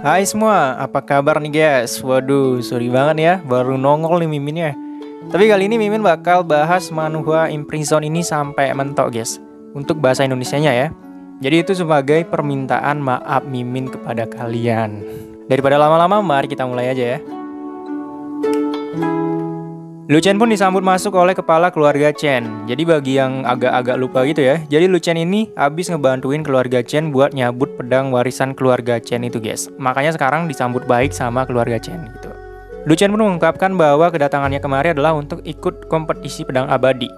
Hai semua, apa kabar nih guys? Waduh, sorry banget ya, baru nongol nih Miminnya. Tapi kali ini Mimin bakal bahas Manhwa Imprison ini sampai mentok guys, untuk bahasa Indonesianya ya. Jadi itu sebagai permintaan maaf Mimin kepada kalian. Daripada lama-lama, mari kita mulai aja ya. Lu Chen pun disambut masuk oleh kepala keluarga Chen. Jadi bagi yang agak-agak lupa gitu ya, jadi Lu Chen ini habis ngebantuin keluarga Chen buat nyabut pedang warisan keluarga Chen itu guys. Makanya sekarang disambut baik sama keluarga Chen gitu. Lu Chen pun mengungkapkan bahwa kedatangannya kemari adalah untuk ikut kompetisi pedang abadi.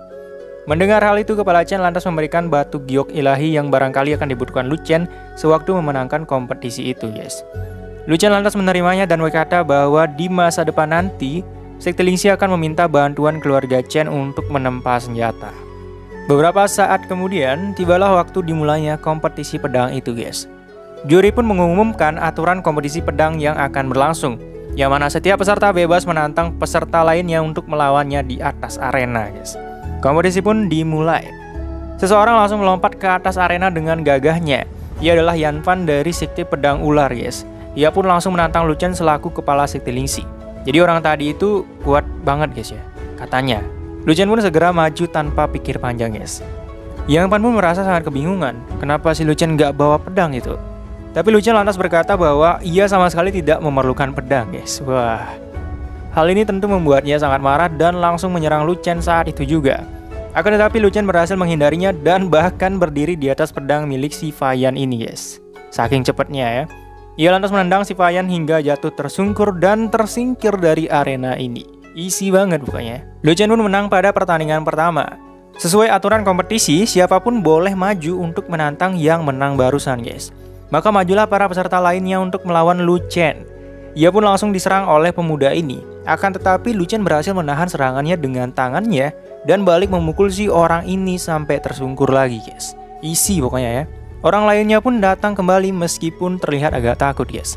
Mendengar hal itu, kepala Chen lantas memberikan batu giok ilahi yang barangkali akan dibutuhkan Lu Chen sewaktu memenangkan kompetisi itu guys. Lu Chen lantas menerimanya dan berkata bahwa di masa depan nanti Sekte Lingxi akan meminta bantuan keluarga Chen untuk menempa senjata. Beberapa saat kemudian, tibalah waktu dimulainya kompetisi pedang itu guys. Juri pun mengumumkan aturan kompetisi pedang yang akan berlangsung, yang mana setiap peserta bebas menantang peserta lainnya untuk melawannya di atas arena guys. Kompetisi pun dimulai. Seseorang langsung melompat ke atas arena dengan gagahnya. Ia adalah Yan Fan dari Sekte Pedang Ular guys. Ia pun langsung menantang Lu Chen selaku kepala Sekte Lingxi. Jadi orang tadi itu kuat banget guys ya, katanya. Lu Chen pun segera maju tanpa pikir panjang guys. Yang Fan pun merasa sangat kebingungan, kenapa si Lu Chen nggak bawa pedang itu. Tapi Lu Chen lantas berkata bahwa ia sama sekali tidak memerlukan pedang guys. Wah, hal ini tentu membuatnya sangat marah dan langsung menyerang Lu Chen saat itu juga. Akan tetapi Lu Chen berhasil menghindarinya dan bahkan berdiri di atas pedang milik si Fayan ini guys. Saking cepatnya ya. Ia lantas menendang si Fayan hingga jatuh tersungkur dan tersingkir dari arena ini. Easy banget bukannya. Lu Chen pun menang pada pertandingan pertama. Sesuai aturan kompetisi, siapapun boleh maju untuk menantang yang menang barusan guys. Maka majulah para peserta lainnya untuk melawan Lu Chen. Ia pun langsung diserang oleh pemuda ini. Akan tetapi Lu Chen berhasil menahan serangannya dengan tangannya dan balik memukul si orang ini sampai tersungkur lagi guys. Easy pokoknya ya. Orang lainnya pun datang kembali meskipun terlihat agak takut guys.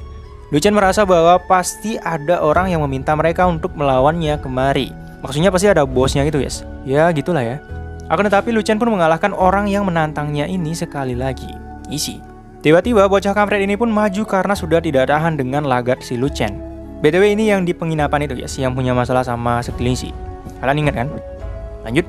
Lu Chen merasa bahwa pasti ada orang yang meminta mereka untuk melawannya kemari. Maksudnya pasti ada bosnya gitu guys. Ya gitulah ya. Akan tetapi Lu Chen pun mengalahkan orang yang menantangnya ini sekali lagi. Easy. Tiba-tiba bocah kampret ini pun maju karena sudah tidak tahan dengan lagat si Lu Chen. BTW ini yang di penginapan itu guys, yang punya masalah sama Sekte Lingxi. Kalian ingat kan? Lanjut.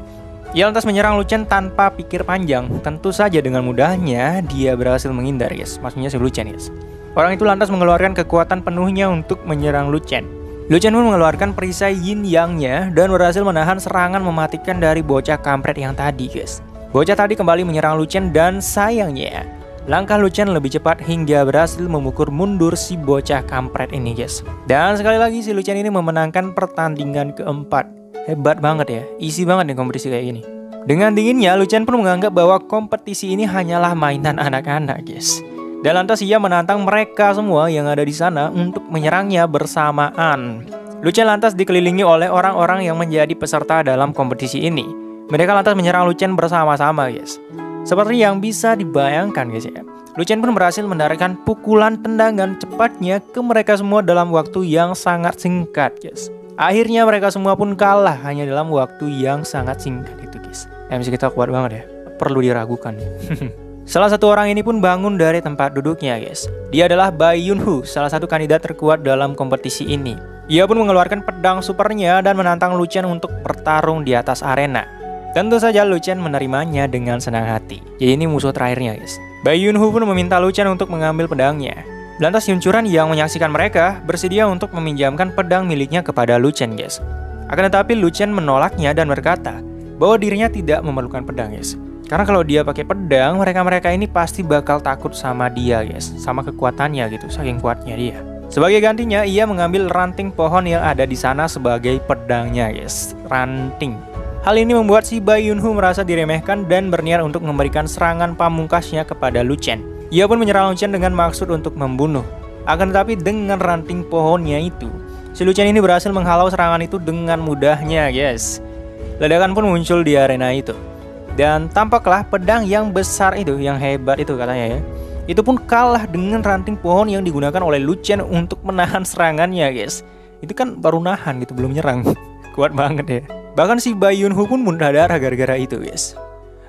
Ia lantas menyerang Lu Chen tanpa pikir panjang. Tentu saja dengan mudahnya dia berhasil menghindar guys. Maksudnya si Lu Chen guys. Orang itu lantas mengeluarkan kekuatan penuhnya untuk menyerang Lu Chen. Lu Chen pun mengeluarkan perisai yin yang-nya dan berhasil menahan serangan mematikan dari bocah kampret yang tadi guys. Bocah tadi kembali menyerang Lu Chen dan sayangnya langkah Lu Chen lebih cepat hingga berhasil memukul mundur si bocah kampret ini guys. Dan sekali lagi si Lu Chen ini memenangkan pertandingan keempat. Hebat banget ya, easy banget nih kompetisi kayak gini. Dengan dinginnya, Lu Chen pun menganggap bahwa kompetisi ini hanyalah mainan anak-anak guys. Dan lantas ia menantang mereka semua yang ada di sana untuk menyerangnya bersamaan. Lu Chen lantas dikelilingi oleh orang-orang yang menjadi peserta dalam kompetisi ini. Mereka lantas menyerang Lu Chen bersama-sama guys. Seperti yang bisa dibayangkan guys ya. Lu Chen pun berhasil mendarikkan pukulan tendangan cepatnya ke mereka semua dalam waktu yang sangat singkat guys. Akhirnya mereka semua pun kalah hanya dalam waktu yang sangat singkat itu guys. MC kita kuat banget ya, perlu diragukan. Salah satu orang ini pun bangun dari tempat duduknya guys. Dia adalah Bai Yunhu, salah satu kandidat terkuat dalam kompetisi ini. Ia pun mengeluarkan pedang supernya dan menantang Lu Chen untuk bertarung di atas arena. Tentu saja Lu Chen menerimanya dengan senang hati. Jadi ini musuh terakhirnya guys. Bai Yunhu pun meminta Lu Chen untuk mengambil pedangnya. Lantas Yun Churan yang menyaksikan mereka bersedia untuk meminjamkan pedang miliknya kepada Lu Chen guys. Akan tetapi Lu Chen menolaknya dan berkata bahwa dirinya tidak memerlukan pedang guys. Karena kalau dia pakai pedang, mereka-mereka ini pasti bakal takut sama dia guys, sama kekuatannya gitu, saking kuatnya dia. Sebagai gantinya, ia mengambil ranting pohon yang ada di sana sebagai pedangnya guys. Ranting. Hal ini membuat si Bai Yunhu merasa diremehkan dan berniat untuk memberikan serangan pamungkasnya kepada Lu Chen. Ia pun menyerang Lu Chen dengan maksud untuk membunuh. Akan tetapi dengan ranting pohonnya itu, si Lu Chen ini berhasil menghalau serangan itu dengan mudahnya guys. Ledakan pun muncul di arena itu. Dan tampaklah pedang yang besar itu, yang hebat itu katanya ya, itu pun kalah dengan ranting pohon yang digunakan oleh Lu Chen untuk menahan serangannya guys. Itu kan baru nahan gitu, belum nyerang. Kuat banget ya. Bahkan si Bai Yunhu pun muntah darah gara-gara itu guys.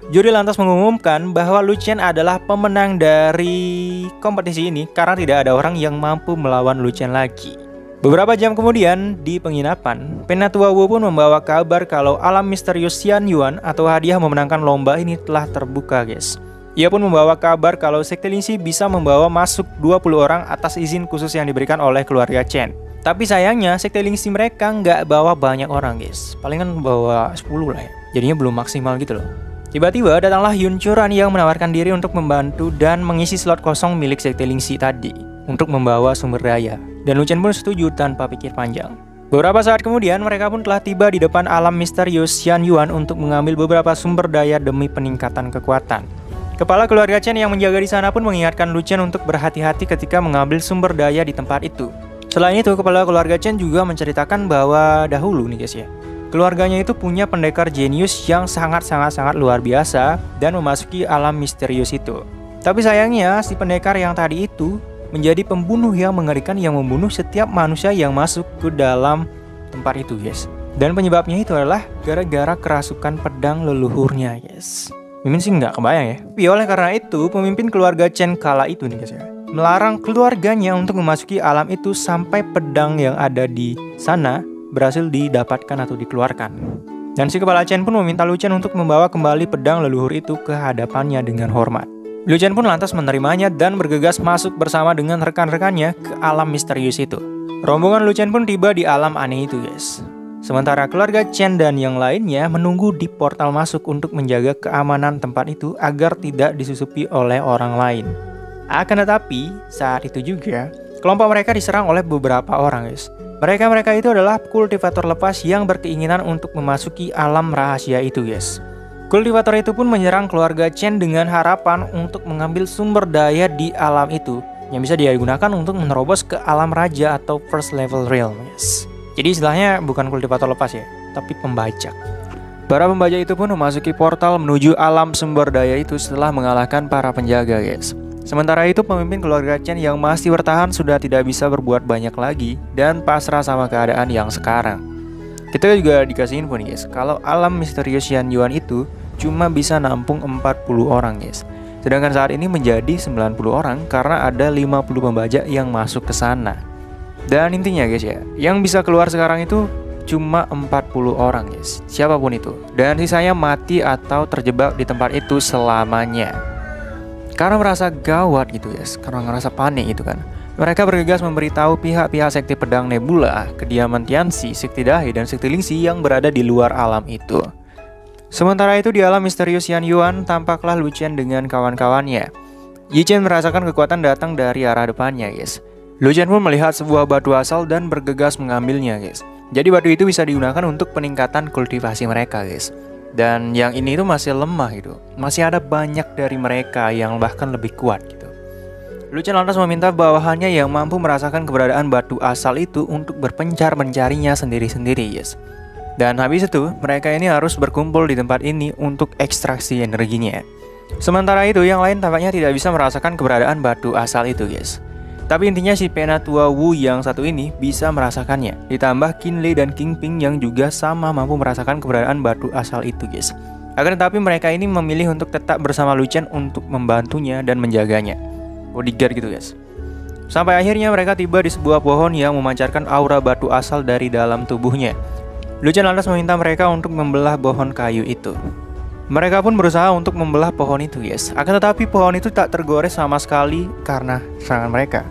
Juri lantas mengumumkan bahwa Lu Chen adalah pemenang dari kompetisi ini karena tidak ada orang yang mampu melawan Lu Chen lagi. Beberapa jam kemudian, di penginapan, Penatua Wu pun membawa kabar kalau alam misterius Xian Yuan atau hadiah memenangkan lomba ini telah terbuka, guys. Ia pun membawa kabar kalau sekte Lingxi bisa membawa masuk 20 orang atas izin khusus yang diberikan oleh keluarga Chen. Tapi sayangnya, sekte Lingxi mereka nggak bawa banyak orang, guys. Palingan bawa 10 lah ya. Jadinya belum maksimal gitu loh. Tiba-tiba datanglah Yun Churan yang menawarkan diri untuk membantu dan mengisi slot kosong milik sekte Lingxi tadi untuk membawa sumber daya. Dan Lu Chen pun setuju tanpa pikir panjang. Beberapa saat kemudian mereka pun telah tiba di depan alam misterius Xian Yuan untuk mengambil beberapa sumber daya demi peningkatan kekuatan. Kepala keluarga Chen yang menjaga di sana pun mengingatkan Lu Chen untuk berhati-hati ketika mengambil sumber daya di tempat itu. Selain itu, kepala keluarga Chen juga menceritakan bahwa dahulu nih guys ya, keluarganya itu punya pendekar jenius yang sangat luar biasa dan memasuki alam misterius itu. Tapi sayangnya si pendekar yang tadi itu menjadi pembunuh yang mengerikan yang membunuh setiap manusia yang masuk ke dalam tempat itu, guys. Dan penyebabnya itu adalah gara-gara kerasukan pedang leluhurnya, guys. Mimin sih nggak kebayang ya. Tapi oleh karena itu, pemimpin keluarga Chen kala itu nih guys ya, melarang keluarganya untuk memasuki alam itu sampai pedang yang ada di sana berhasil didapatkan atau dikeluarkan. Dan si kepala Chen pun meminta Lu Chen untuk membawa kembali pedang leluhur itu ke hadapannya dengan hormat. Lu Chen pun lantas menerimanya dan bergegas masuk bersama dengan rekan-rekannya ke alam misterius itu. Rombongan Lu Chen pun tiba di alam aneh itu, guys. Sementara keluarga Chen dan yang lainnya menunggu di portal masuk untuk menjaga keamanan tempat itu agar tidak disusupi oleh orang lain. Akan tetapi, saat itu juga, kelompok mereka diserang oleh beberapa orang, guys. Mereka itu adalah kultivator lepas yang berkeinginan untuk memasuki alam rahasia itu, guys. Kultivator itu pun menyerang keluarga Chen dengan harapan untuk mengambil sumber daya di alam itu yang bisa dia gunakan untuk menerobos ke alam raja atau first level realm, guys. Jadi istilahnya bukan kultivator lepas ya, tapi pembajak. Para pembajak itu pun memasuki portal menuju alam sumber daya itu setelah mengalahkan para penjaga, guys. Sementara itu pemimpin keluarga Chen yang masih bertahan sudah tidak bisa berbuat banyak lagi dan pasrah sama keadaan yang sekarang. Kita juga dikasih info nih guys, kalau alam misterius Xian Yuan itu cuma bisa nampung 40 orang guys. Sedangkan saat ini menjadi 90 orang karena ada 50 pembajak yang masuk ke sana. Dan intinya guys ya, yang bisa keluar sekarang itu cuma 40 orang guys, siapapun itu. Dan sisanya mati atau terjebak di tempat itu selamanya. Karena merasa gawat gitu guys, karena ngerasa panik gitu kan. Mereka bergegas memberitahu pihak-pihak sekte pedang Nebula, kediaman Tianxi, sekte Dahe, dan sekte Lingxi yang berada di luar alam itu. Sementara itu di alam misterius Xian Yuan, tampaklah Lu Chen dengan kawan-kawannya. Yi Chen merasakan kekuatan datang dari arah depannya guys. Lu Chen pun melihat sebuah batu asal dan bergegas mengambilnya guys. Jadi batu itu bisa digunakan untuk peningkatan kultivasi mereka guys. Dan yang ini itu masih lemah gitu. Masih ada banyak dari mereka yang bahkan lebih kuat gitu. Lu Chen lantas meminta bawahannya yang mampu merasakan keberadaan batu asal itu untuk berpencar mencarinya sendiri-sendiri, yes. Dan habis itu, mereka ini harus berkumpul di tempat ini untuk ekstraksi energinya. Sementara itu, yang lain tampaknya tidak bisa merasakan keberadaan batu asal itu, guys. Tapi intinya si Penatua Wu yang satu ini bisa merasakannya. Ditambah Qin Lei dan Qing Ping yang juga sama mampu merasakan keberadaan batu asal itu, guys. Akan tetapi mereka ini memilih untuk tetap bersama Lu Chen untuk membantunya dan menjaganya. Bodyguard gitu, guys. Sampai akhirnya mereka tiba di sebuah pohon yang memancarkan aura batu asal dari dalam tubuhnya. Lu Chen lantas meminta mereka untuk membelah pohon kayu itu. Mereka pun berusaha untuk membelah pohon itu, guys. Akan tetapi pohon itu tak tergores sama sekali karena serangan mereka.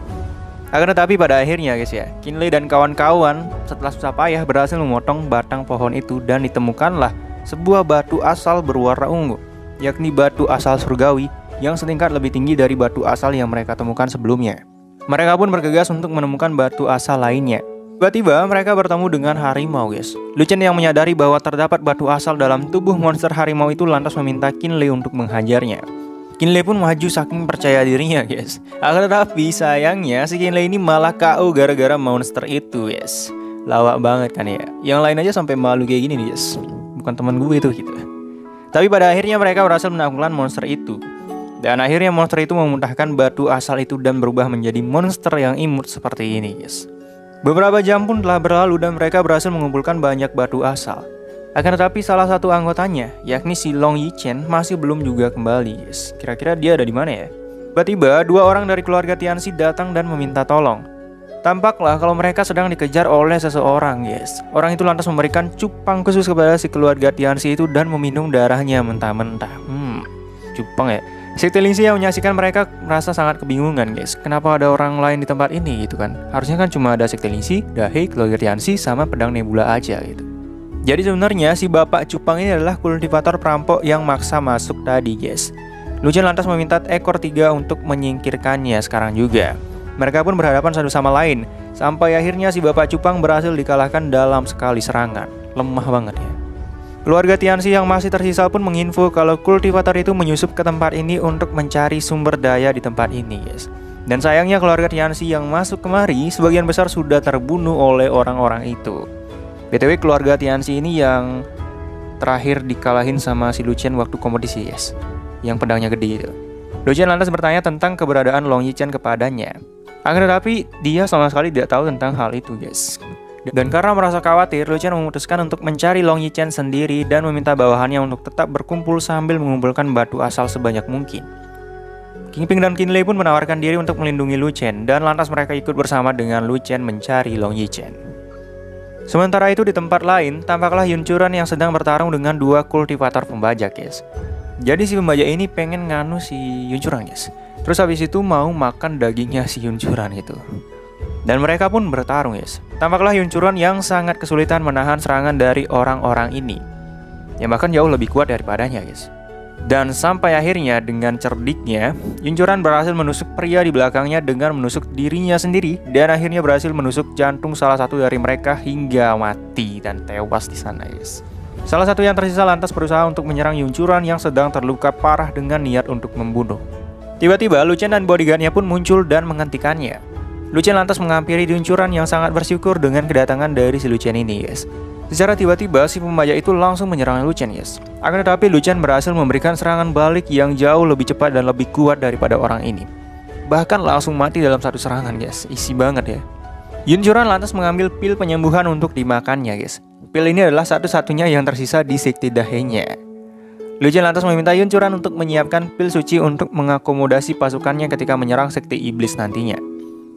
Akan tetapi pada akhirnya, guys ya, Qin Lei dan kawan-kawan setelah susah payah berhasil memotong batang pohon itu dan ditemukanlah sebuah batu asal berwarna ungu, yakni batu asal surgawi yang setingkat lebih tinggi dari batu asal yang mereka temukan sebelumnya. Mereka pun bergegas untuk menemukan batu asal lainnya. Tiba-tiba mereka bertemu dengan harimau, guys. Lu Chen yang menyadari bahwa terdapat batu asal dalam tubuh monster harimau itu lantas meminta Qin Lei untuk menghajarnya. Qin Lei pun maju saking percaya dirinya, guys. Akan tetapi sayangnya si Qin Lei ini malah KO gara-gara monster itu, guys. Lawak banget kan ya. Yang lain aja sampai malu kayak gini nih, guys. Bukan teman gue itu gitu. Tapi pada akhirnya mereka berhasil menaklukkan monster itu. Dan akhirnya monster itu memuntahkan batu asal itu dan berubah menjadi monster yang imut seperti ini, guys. Beberapa jam pun telah berlalu dan mereka berhasil mengumpulkan banyak batu asal. Akan tetapi salah satu anggotanya, yakni si Long Yichen, masih belum juga kembali, guys. Kira-kira dia ada di mana ya? Tiba-tiba, dua orang dari keluarga Tianxi datang dan meminta tolong. Tampaklah kalau mereka sedang dikejar oleh seseorang, guys. Orang itu lantas memberikan cupang khusus kepada si keluarga Tianxi itu dan meminum darahnya mentah-mentah. Cupang ya. Sekte Lingxi yang menyaksikan mereka merasa sangat kebingungan, guys. Kenapa ada orang lain di tempat ini gitu kan? Harusnya kan cuma ada Sekte Lingxi, Dahei, keluarga Tianxi, sama pedang Nebula aja gitu. Jadi sebenarnya si bapak cupang ini adalah kultivator perampok yang maksa masuk tadi, guys. Lu Chen lantas meminta ekor 3 untuk menyingkirkannya sekarang juga. Mereka pun berhadapan satu sama lain, sampai akhirnya si bapak cupang berhasil dikalahkan dalam sekali serangan. Lemah banget ya. Keluarga Tianxi yang masih tersisa pun menginfo kalau kultivator itu menyusup ke tempat ini untuk mencari sumber daya di tempat ini, guys. Dan sayangnya keluarga Tianxi yang masuk kemari sebagian besar sudah terbunuh oleh orang-orang itu. BTW keluarga Tianxi ini yang terakhir dikalahin sama si Lu Chen waktu kompetisi, guys. Yang pedangnya gede itu. Lu Chen lantas bertanya tentang keberadaan Long Yichen kepadanya. Akan tetapi dia sama sekali tidak tahu tentang hal itu, guys. Dan karena merasa khawatir, Lu Chen memutuskan untuk mencari Long Yichen sendiri dan meminta bawahannya untuk tetap berkumpul sambil mengumpulkan batu asal sebanyak mungkin. Kingping dan Qin Lei pun menawarkan diri untuk melindungi Lu Chen dan lantas mereka ikut bersama dengan Lu Chen mencari Long Yichen. Sementara itu di tempat lain, tampaklah Yunchuran yang sedang bertarung dengan dua kultivator pembajak, guys. Jadi si pembajak ini pengen nganu si Yunchuran, guys. Terus habis itu mau makan dagingnya si Yunchuran itu. Dan mereka pun bertarung, guys. Tampaklah Yunchuran yang sangat kesulitan menahan serangan dari orang-orang ini, yang bahkan jauh lebih kuat daripadanya, guys. Dan sampai akhirnya dengan cerdiknya, Yunchuran berhasil menusuk pria di belakangnya dengan menusuk dirinya sendiri. Dan akhirnya berhasil menusuk jantung salah satu dari mereka hingga mati dan tewas di sana, guys. Salah satu yang tersisa lantas berusaha untuk menyerang Yunchuran yang sedang terluka parah dengan niat untuk membunuh. Tiba-tiba Lu Chen dan bodyguardnya pun muncul dan menghentikannya. Lu Chen lantas menghampiri Yunchuran yang sangat bersyukur dengan kedatangan dari si Lu Chen ini, guys. Secara tiba-tiba si pembajak itu langsung menyerang Lu Chen, guys. Akan tetapi Lu Chen berhasil memberikan serangan balik yang jauh lebih cepat dan lebih kuat daripada orang ini. Bahkan langsung mati dalam satu serangan, guys. Isi banget ya. Yunchuran lantas mengambil pil penyembuhan untuk dimakannya, guys. Pil ini adalah satu-satunya yang tersisa di sekte Dahei-nya. Lu Chen lantas meminta Yunchuran untuk menyiapkan pil suci untuk mengakomodasi pasukannya ketika menyerang sekte iblis nantinya.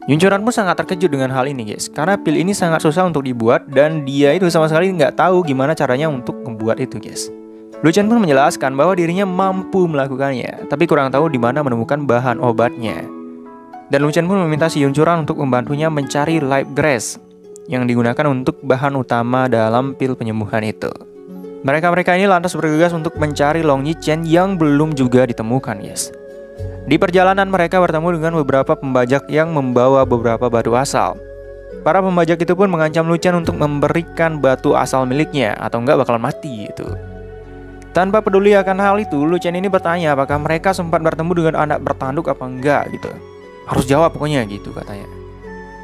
Yunchuran pun sangat terkejut dengan hal ini, guys, karena pil ini sangat susah untuk dibuat dan dia itu sama sekali nggak tahu gimana caranya untuk membuat itu, guys. Lu Chen pun menjelaskan bahwa dirinya mampu melakukannya, tapi kurang tahu di mana menemukan bahan obatnya. Dan Lu Chen pun meminta si Yunchuran untuk membantunya mencari life grass yang digunakan untuk bahan utama dalam pil penyembuhan itu. Mereka ini lantas bergegas untuk mencari Long Yichen yang belum juga ditemukan, guys. Di perjalanan mereka bertemu dengan beberapa pembajak yang membawa beberapa batu asal. Para pembajak itu pun mengancam Lu Chen untuk memberikan batu asal miliknya atau enggak bakalan mati gitu. Tanpa peduli akan hal itu, Lu Chen ini bertanya apakah mereka sempat bertemu dengan anak bertanduk apa enggak gitu. Harus jawab pokoknya gitu katanya.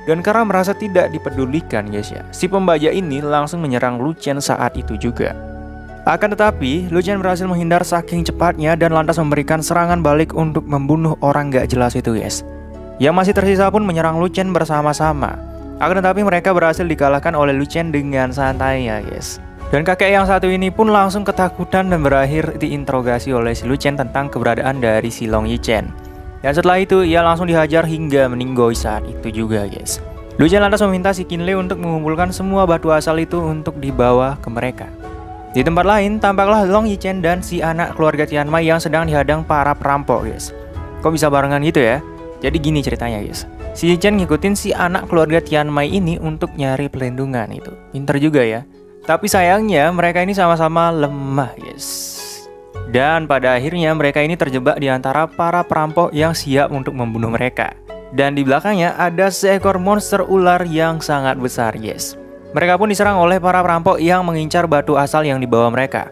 Dan karena merasa tidak dipedulikan, guys ya, si pembajak ini langsung menyerang Lu Chen saat itu juga. Akan tetapi, Lu Chen berhasil menghindar saking cepatnya dan lantas memberikan serangan balik untuk membunuh orang gak jelas itu, guys. Yang masih tersisa pun menyerang Lu Chen bersama-sama. Akan tetapi mereka berhasil dikalahkan oleh Lu Chen dengan santainya, guys. Dan kakek yang satu ini pun langsung ketakutan dan berakhir diinterogasi oleh si Lu Chen tentang keberadaan dari si Long Yichen. Dan setelah itu, ia langsung dihajar hingga meninggoy saat itu juga, guys. Lu Chen lantas meminta si Qin Lei untuk mengumpulkan semua batu asal itu untuk dibawa ke mereka. Di tempat lain, tampaklah Long Yichen dan si anak keluarga Tianmai yang sedang dihadang para perampok, guys. Kok bisa barengan gitu ya? Jadi gini ceritanya, guys. Si Yichen ngikutin si anak keluarga Tianmai ini untuk nyari pelindungan itu. Pinter juga ya. Tapi sayangnya mereka ini sama-sama lemah, guys. Dan pada akhirnya mereka ini terjebak di antara para perampok yang siap untuk membunuh mereka. Dan di belakangnya ada seekor monster ular yang sangat besar, guys. Mereka pun diserang oleh para perampok yang mengincar batu asal yang dibawa mereka.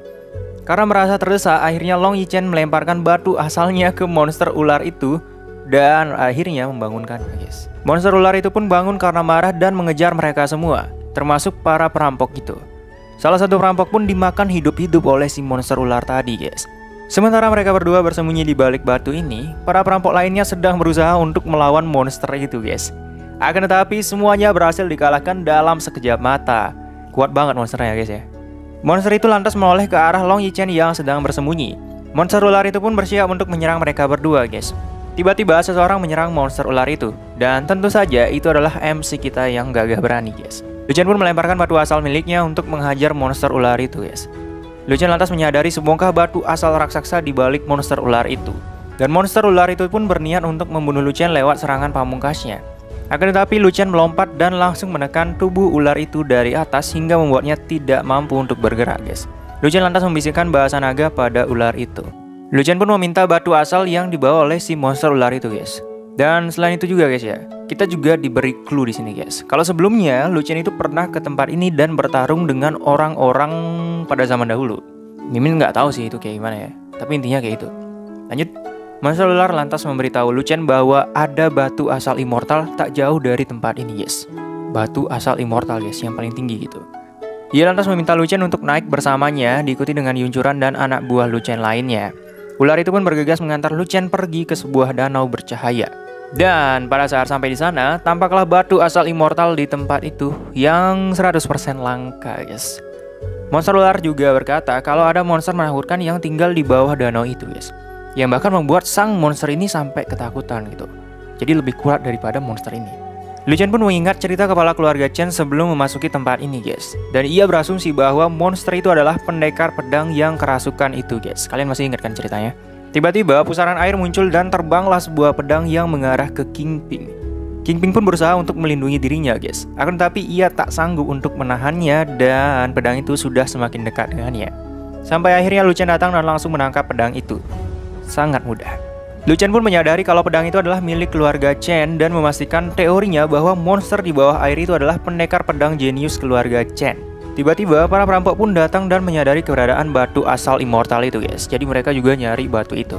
Karena merasa terdesak, akhirnya Long Yichen melemparkan batu asalnya ke monster ular itu dan akhirnya membangunkannya, guys. Monster ular itu pun bangun karena marah dan mengejar mereka semua, termasuk para perampok itu. Salah satu perampok pun dimakan hidup-hidup oleh si monster ular tadi, guys. Sementara mereka berdua bersembunyi di balik batu ini, para perampok lainnya sedang berusaha untuk melawan monster itu, guys. Akan tetapi semuanya berhasil dikalahkan dalam sekejap mata. Kuat banget monsternya, guys ya. Monster itu lantas menoleh ke arah Long Yichen yang sedang bersembunyi. Monster ular itu pun bersiap untuk menyerang mereka berdua, guys. Tiba-tiba seseorang menyerang monster ular itu, dan tentu saja itu adalah MC kita yang gagah berani, guys. Lu Chen pun melemparkan batu asal miliknya untuk menghajar monster ular itu, guys. Lu Chen lantas menyadari sebongkah batu asal raksasa di balik monster ular itu. Dan monster ular itu pun berniat untuk membunuh Lu Chen lewat serangan pamungkasnya. Akan tetapi Lu Chen melompat dan langsung menekan tubuh ular itu dari atas hingga membuatnya tidak mampu untuk bergerak, guys. Lu Chen lantas membisikkan bahasa naga pada ular itu. Lu Chen pun meminta batu asal yang dibawa oleh si monster ular itu, guys. Dan selain itu juga, guys ya, kita juga diberi clue di sini, guys. Kalau sebelumnya Lu Chen itu pernah ke tempat ini dan bertarung dengan orang-orang pada zaman dahulu. Mimin nggak tahu sih itu kayak gimana ya, tapi intinya kayak itu. Lanjut. Monster ular lantas memberitahu Lu Chen bahwa ada batu asal immortal tak jauh dari tempat ini, guys. Batu asal immortal, guys, yang paling tinggi gitu. Ia lantas meminta Lu Chen untuk naik bersamanya, diikuti dengan Yuncuran dan anak buah Lu Chen lainnya. Ular itu pun bergegas mengantar Lu Chen pergi ke sebuah danau bercahaya. Dan pada saat sampai di sana, tampaklah batu asal immortal di tempat itu yang 100% langka, guys. Monster ular juga berkata kalau ada monster menakutkan yang tinggal di bawah danau itu, guys. Yang bahkan membuat sang monster ini sampai ketakutan gitu. Jadi lebih kuat daripada monster ini. Lu Chen pun mengingat cerita kepala keluarga Chen sebelum memasuki tempat ini, guys. Dan ia berasumsi bahwa monster itu adalah pendekar pedang yang kerasukan itu, guys. Kalian masih ingat kan ceritanya? Tiba-tiba pusaran air muncul dan terbanglah sebuah pedang yang mengarah ke Kingpin. Kingpin pun berusaha untuk melindungi dirinya, guys. Akan tetapi ia tak sanggup untuk menahannya dan pedang itu sudah semakin dekat dengannya. Sampai akhirnya Lu Chen datang dan langsung menangkap pedang itu. Sangat mudah. Lu Chen pun menyadari kalau pedang itu adalah milik keluarga Chen dan memastikan teorinya bahwa monster di bawah air itu adalah pendekar pedang jenius keluarga Chen. Tiba-tiba para perampok pun datang dan menyadari keberadaan batu asal immortal itu, guys. Jadi mereka juga nyari batu itu.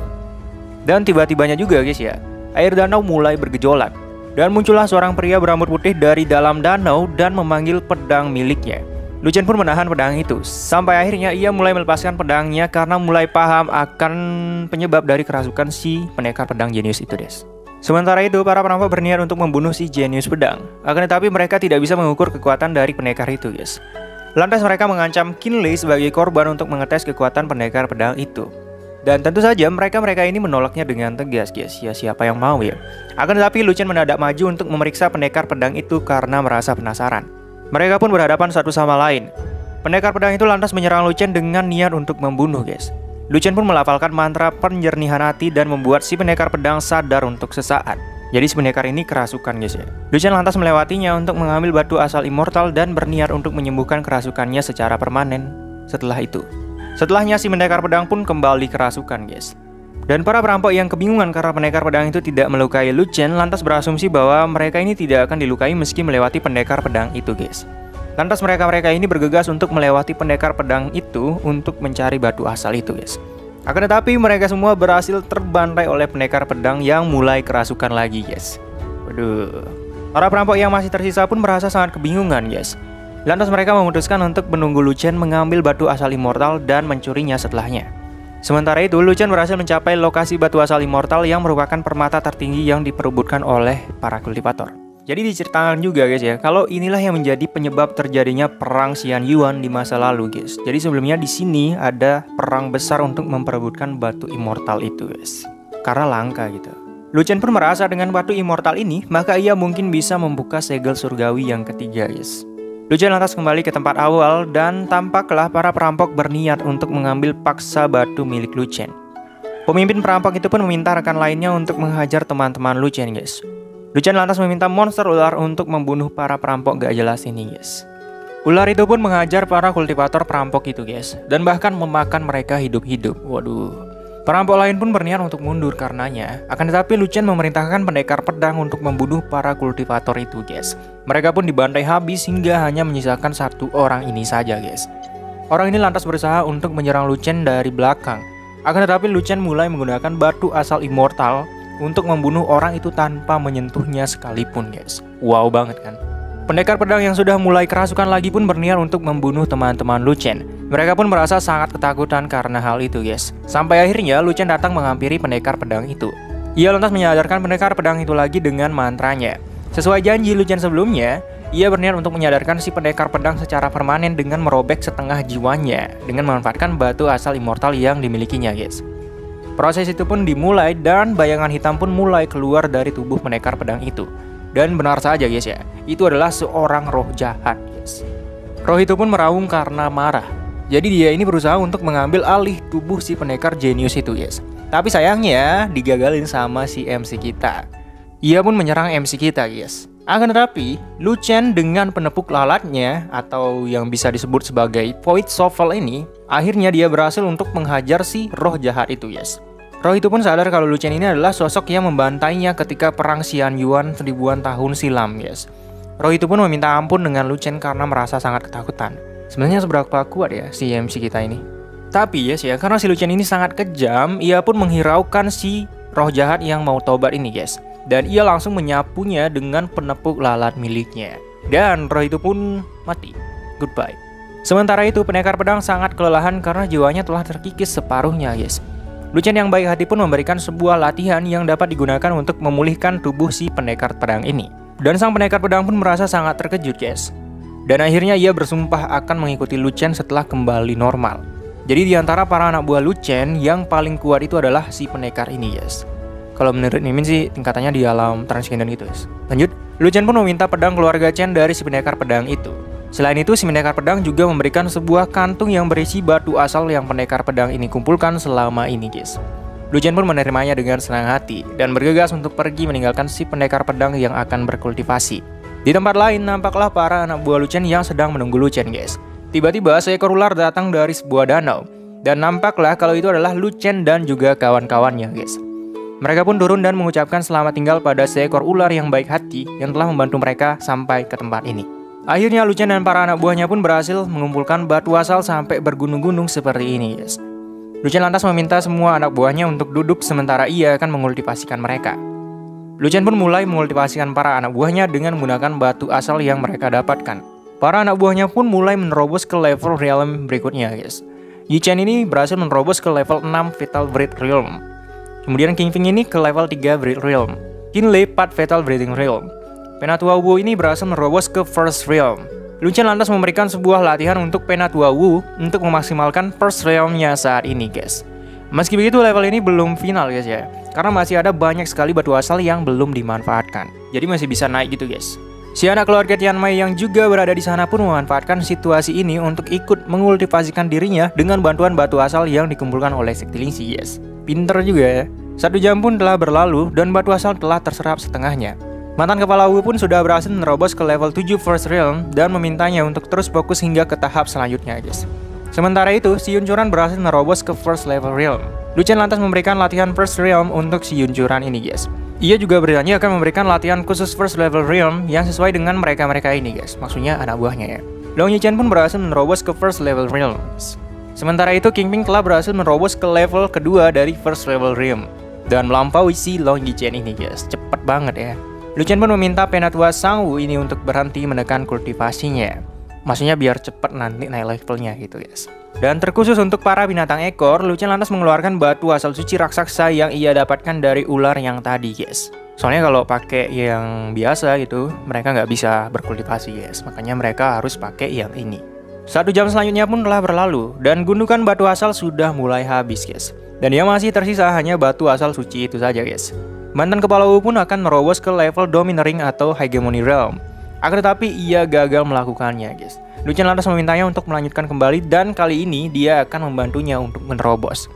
Dan tiba-tibanya juga, guys ya, air danau mulai bergejolak. Dan muncullah seorang pria berambut putih dari dalam danau dan memanggil pedang miliknya. Lu Chen pun menahan pedang itu. Sampai akhirnya ia mulai melepaskan pedangnya karena mulai paham akan penyebab dari kerasukan si pendekar pedang jenius itu, guys. Sementara itu, para perampok berniat untuk membunuh si jenius pedang. Akan tetapi mereka tidak bisa mengukur kekuatan dari pendekar itu, guys. Lantas mereka mengancam Qin Li sebagai korban untuk mengetes kekuatan pendekar pedang itu. Dan tentu saja mereka ini menolaknya dengan tegas, guys. Ya siapa yang mau ya. Akan tetapi Lu Chen mendadak maju untuk memeriksa pendekar pedang itu karena merasa penasaran. Mereka pun berhadapan satu sama lain. Pendekar pedang itu lantas menyerang Lu Chen dengan niat untuk membunuh, guys. Lu Chen pun melafalkan mantra penjernihan hati dan membuat si pendekar pedang sadar untuk sesaat. Jadi si pendekar ini kerasukan, guys ya. Lu Chen lantas melewatinya untuk mengambil batu asal immortal dan berniat untuk menyembuhkan kerasukannya secara permanen setelah itu. Setelahnya si pendekar pedang pun kembali kerasukan, guys. Dan para perampok yang kebingungan karena pendekar pedang itu tidak melukai Lu Chen lantas berasumsi bahwa mereka ini tidak akan dilukai meski melewati pendekar pedang itu, guys. Lantas mereka ini bergegas untuk melewati pendekar pedang itu untuk mencari batu asal itu, guys. Akan tetapi mereka semua berhasil terbantai oleh pendekar pedang yang mulai kerasukan lagi, guys. Waduh. Para perampok yang masih tersisa pun merasa sangat kebingungan, guys. Lantas mereka memutuskan untuk menunggu Lu Chen mengambil batu asal immortal dan mencurinya setelahnya. Sementara itu, Lu Chen berhasil mencapai lokasi batu asal immortal yang merupakan permata tertinggi yang diperebutkan oleh para kultivator. Jadi diceritakan juga, guys ya, kalau inilah yang menjadi penyebab terjadinya perang Xian Yuan di masa lalu, guys. Jadi sebelumnya di sini ada perang besar untuk memperebutkan batu immortal itu, guys. Karena langka gitu. Lu Chen pun merasa dengan batu immortal ini, maka ia mungkin bisa membuka segel surgawi yang ketiga, guys. Lu Chen lantas kembali ke tempat awal dan tampaklah para perampok berniat untuk mengambil paksa batu milik Lu Chen. Pemimpin perampok itu pun meminta rekan lainnya untuk menghajar teman-teman Lu Chen, guys. Lu Chen lantas meminta monster ular untuk membunuh para perampok gak jelas ini, guys. Ular itu pun menghajar para kultivator perampok itu, guys, dan bahkan memakan mereka hidup-hidup. Waduh. Perampok lain pun berniat untuk mundur karenanya. Akan tetapi Lu Chen memerintahkan pendekar pedang untuk membunuh para kultivator itu, guys. Mereka pun dibantai habis hingga hanya menyisakan satu orang ini saja, guys. Orang ini lantas berusaha untuk menyerang Lu Chen dari belakang. Akan tetapi Lu Chen mulai menggunakan batu asal immortal untuk membunuh orang itu tanpa menyentuhnya sekalipun, guys. Wow banget kan? Pendekar pedang yang sudah mulai kerasukan lagi pun berniat untuk membunuh teman-teman Lu Chen. Mereka pun merasa sangat ketakutan karena hal itu, guys. Sampai akhirnya Lu Chen datang menghampiri pendekar pedang itu. Ia lantas menyadarkan pendekar pedang itu lagi dengan mantranya. Sesuai janji Lu Chen sebelumnya, Ia berniat untuk menyadarkan si pendekar pedang secara permanen dengan merobek setengah jiwanya dengan memanfaatkan batu asal immortal yang dimilikinya, guys. Proses itu pun dimulai dan bayangan hitam pun mulai keluar dari tubuh pendekar pedang itu. Dan benar saja, guys ya, itu adalah seorang roh jahat, guys. Roh itu pun meraung karena marah. Jadi dia ini berusaha untuk mengambil alih tubuh si pendekar jenius itu, guys. Tapi sayangnya digagalin sama si MC kita. Ia pun menyerang MC kita, guys. Akan tetapi, Lu Chen dengan penepuk lalatnya atau yang bisa disebut sebagai Void Shovel ini, akhirnya dia berhasil untuk menghajar si roh jahat itu, guys. Roh itu pun sadar kalau Lu Chen ini adalah sosok yang membantainya ketika perang Xian Yuan ribuan tahun silam, guys. Roh itu pun meminta ampun dengan Lu Chen karena merasa sangat ketakutan. Sebenarnya seberapa kuat ya si MC kita ini? Tapi ya, karena si Lu Chen ini sangat kejam, ia pun menghiraukan si roh jahat yang mau tobat ini, guys. Dan ia langsung menyapunya dengan penepuk lalat miliknya. Dan roh itu pun mati. Goodbye. Sementara itu pendekar pedang sangat kelelahan karena jiwanya telah terkikis separuhnya, guys. Lu Chen yang baik hati pun memberikan sebuah latihan yang dapat digunakan untuk memulihkan tubuh si pendekar pedang ini. Dan sang pendekar pedang pun merasa sangat terkejut, guys. Dan akhirnya ia bersumpah akan mengikuti Lu Chen setelah kembali normal. Jadi di antara para anak buah Lu Chen yang paling kuat itu adalah si pendekar ini, guys. Kalau menurut Mimin sih tingkatannya di alam transcendent itu, guys. Lanjut, Lu Chen pun meminta pedang keluarga Chen dari si pendekar pedang itu. Selain itu, si pendekar pedang juga memberikan sebuah kantung yang berisi batu asal yang pendekar pedang ini kumpulkan selama ini, guys. Lu Chen pun menerimanya dengan senang hati dan bergegas untuk pergi meninggalkan si pendekar pedang yang akan berkultivasi. Di tempat lain, nampaklah para anak buah Lu Chen yang sedang menunggu Lu Chen, guys. Tiba-tiba seekor ular datang dari sebuah danau. Dan nampaklah kalau itu adalah Lu Chen dan juga kawan-kawannya, guys. Mereka pun turun dan mengucapkan selamat tinggal pada seekor ular yang baik hati yang telah membantu mereka sampai ke tempat ini. Akhirnya Lu Chen dan para anak buahnya pun berhasil mengumpulkan batu asal sampai bergunung-gunung seperti ini, guys. Lu Chen lantas meminta semua anak buahnya untuk duduk sementara ia akan mengultivasikan mereka. Lu Chen pun mulai mengultivasikan para anak buahnya dengan menggunakan batu asal yang mereka dapatkan. Para anak buahnya pun mulai menerobos ke level realm berikutnya, guys. Yi Chen ini berhasil menerobos ke level 6 Vital Breath Realm. Kemudian King Feng ini ke level 3 Breath Realm. Qin Lei 4 Fatal Breathing Realm. Penatua Wu ini berhasil menerobos ke First Realm. Lu Chen lantas memberikan sebuah latihan untuk Penatua Wu untuk memaksimalkan First Realm-nya saat ini, guys. Meski begitu level ini belum final, guys ya. Karena masih ada banyak sekali batu asal yang belum dimanfaatkan. Jadi masih bisa naik gitu, guys. Si anak keluarga Tianmai yang juga berada di sana pun memanfaatkan situasi ini untuk ikut mengultivasikan dirinya dengan bantuan batu asal yang dikumpulkan oleh Sekti Lingxi, guys. Pinter juga ya. 1 jam pun telah berlalu dan batu asal telah terserap setengahnya. Mantan kepala Wu pun sudah berhasil menerobos ke level 7 First Realm dan memintanya untuk terus fokus hingga ke tahap selanjutnya, guys. Sementara itu, si Yuncuran berhasil menerobos ke First Level Realm. Lu Chen lantas memberikan latihan First Realm untuk si Yuncuran ini, guys. Ia juga berjanji akan memberikan latihan khusus First Level Realm yang sesuai dengan mereka-mereka ini, guys. Maksudnya anak buahnya ya. Long Yichen pun berhasil menerobos ke First Level Realm. Sementara itu, King Ping telah berhasil menerobos ke level kedua dari First Level Realm dan melampaui si Long Yichen ini, guys. Cepet banget ya. Lu Chen pun meminta Penatua Sangwu ini untuk berhenti menekan kultivasinya. Maksudnya biar cepet nanti naik levelnya gitu, guys. Dan terkhusus untuk para binatang ekor, Lu Chen lantas mengeluarkan batu asal suci raksasa yang ia dapatkan dari ular yang tadi, guys. Soalnya kalau pakai yang biasa gitu, mereka nggak bisa berkultivasi, guys. Makanya mereka harus pakai yang ini. 1 jam selanjutnya pun telah berlalu, dan gundukan batu asal sudah mulai habis, guys. Dan yang masih tersisa hanya batu asal suci itu saja, guys. Mantan kepala Wu pun akan merobos ke level Domineering atau Hegemony Realm. Akan tetapi ia gagal melakukannya, guys. Lu Chen lantas memintanya untuk melanjutkan kembali dan kali ini dia akan membantunya untuk menerobos.